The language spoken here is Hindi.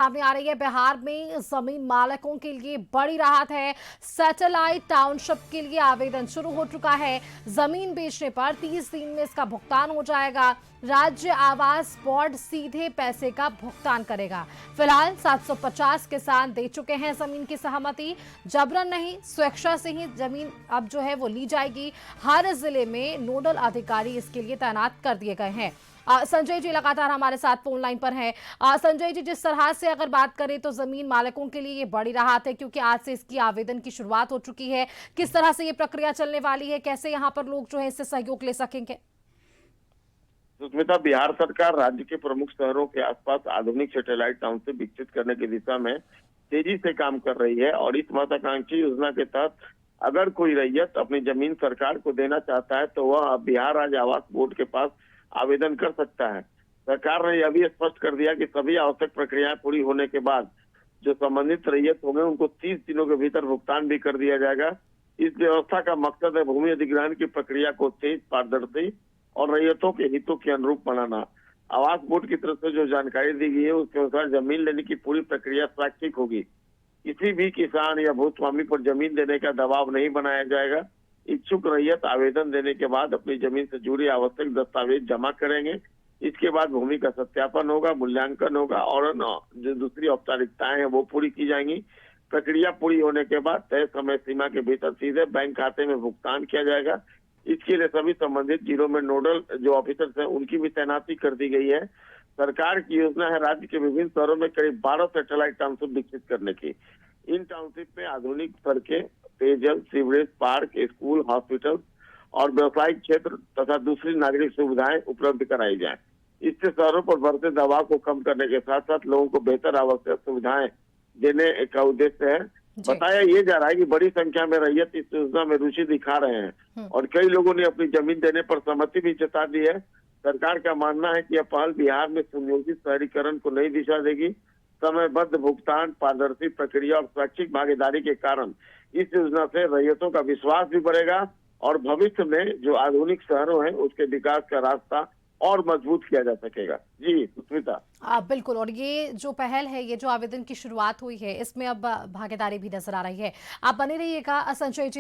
सामने आ रही है। बिहार में जमीन मालिकों के लिए बड़ी राहत है। सैटेलाइट टाउनशिप के लिए आवेदन शुरू हो चुका है। जमीन बेचने पर 30 दिन में इसका भुगतान हो जाएगा। राज्य आवास बोर्ड सीधे पैसे का भुगतान करेगा। फिलहाल 750 किसान दे चुके हैं जमीन की सहमति। जबरन नहीं, स्वेच्छा से ही जमीन अब जो है वो ली जाएगी। हर जिले में नोडल अधिकारी इसके लिए तैनात कर दिए गए हैं। संजय जी लगातार हमारे साथ फोन लाइन पर हैं। संजय जी, जिस तरह से अगर बात करें तो जमीन मालिकों के लिए ये बड़ी राहत है, क्योंकि आज से इसकी आवेदन की शुरुआत हो चुकी है। किस तरह से ये प्रक्रिया चलने वाली है, कैसे यहाँ पर लोग जो है इससे सहयोग ले सकेंगे? सुष्मिता, बिहार सरकार राज्य के प्रमुख शहरों के आसपास आधुनिक सैटेलाइट टाउनशिप विकसित करने की दिशा में तेजी से काम कर रही है और इस महत्वाकांक्षी योजना के तहत अगर कोई रैयत अपनी जमीन सरकार को देना चाहता है तो वह अब बिहार राज्य आवास बोर्ड के पास आवेदन कर सकता है। सरकार ने यह भी स्पष्ट कर दिया कि सभी आवश्यक प्रक्रियाएं पूरी होने के बाद जो संबंधित रैयत होंगे उनको 30 दिनों के भीतर भुगतान भी कर दिया जाएगा। इस व्यवस्था का मकसद है भूमि अधिग्रहण की प्रक्रिया को तेज, पारदर्शी और रैयतों के हितों के अनुरूप बनाना। आवास बोर्ड की तरफ से जो जानकारी दी गई है उसके अनुसार जमीन लेने की पूरी प्रक्रिया स्वैच्छिक होगी। किसी भी किसान या भूस्वामी पर जमीन देने का दबाव नहीं बनाया जाएगा। इच्छुक रैयत आवेदन देने के बाद अपनी जमीन से जुड़ी आवश्यक दस्तावेज जमा करेंगे। इसके बाद भूमि का सत्यापन होगा, मूल्यांकन होगा और जो दूसरी औपचारिकताएं हैं वो पूरी की जाएंगी। प्रक्रिया पूरी होने के बाद तय समय सीमा के भीतर सीधे बैंक खाते में भुगतान किया जाएगा। इसके लिए सभी संबंधित जिलों में नोडल जो ऑफिसर्स हैं उनकी भी तैनाती कर दी गई है। सरकार की योजना है राज्य के विभिन्न शहरों में करीब 12 सैटेलाइट टाउनशिप विकसित करने की। इन टाउनशिप में आधुनिक सड़कें, पेयजल, सीवरेज, पार्क, स्कूल, हॉस्पिटल और व्यवसायिक क्षेत्र तथा दूसरी नागरिक सुविधाएं उपलब्ध कराई जाए। इससे शहरों पर बढ़ते दबाव को कम करने के साथ साथ लोगों को बेहतर आवश्यक सुविधाएं देने का उद्देश्य है। जी। बताया ये जा रहा है कि बड़ी संख्या में रैयत इस योजना में रुचि दिखा रहे हैं और कई लोगों ने अपनी जमीन देने पर सहमति भी जता दी है। सरकार का मानना है कि यह पहल बिहार में सुनियोजित शहरीकरण को नई दिशा देगी। समयबद्ध भुगतान, पारदर्शी प्रक्रिया और स्वैच्छिक भागीदारी के कारण इस योजना से रैयतों का विश्वास भी बढ़ेगा और भविष्य में जो आधुनिक शहरों हैं उसके विकास का रास्ता और मजबूत किया जा सकेगा। जी सुष्मिता। बिल्कुल। और ये जो पहल है, ये जो आवेदन की शुरुआत हुई है, इसमें अब भागीदारी भी नजर आ रही है। आप बने रहिएगा संजय जी।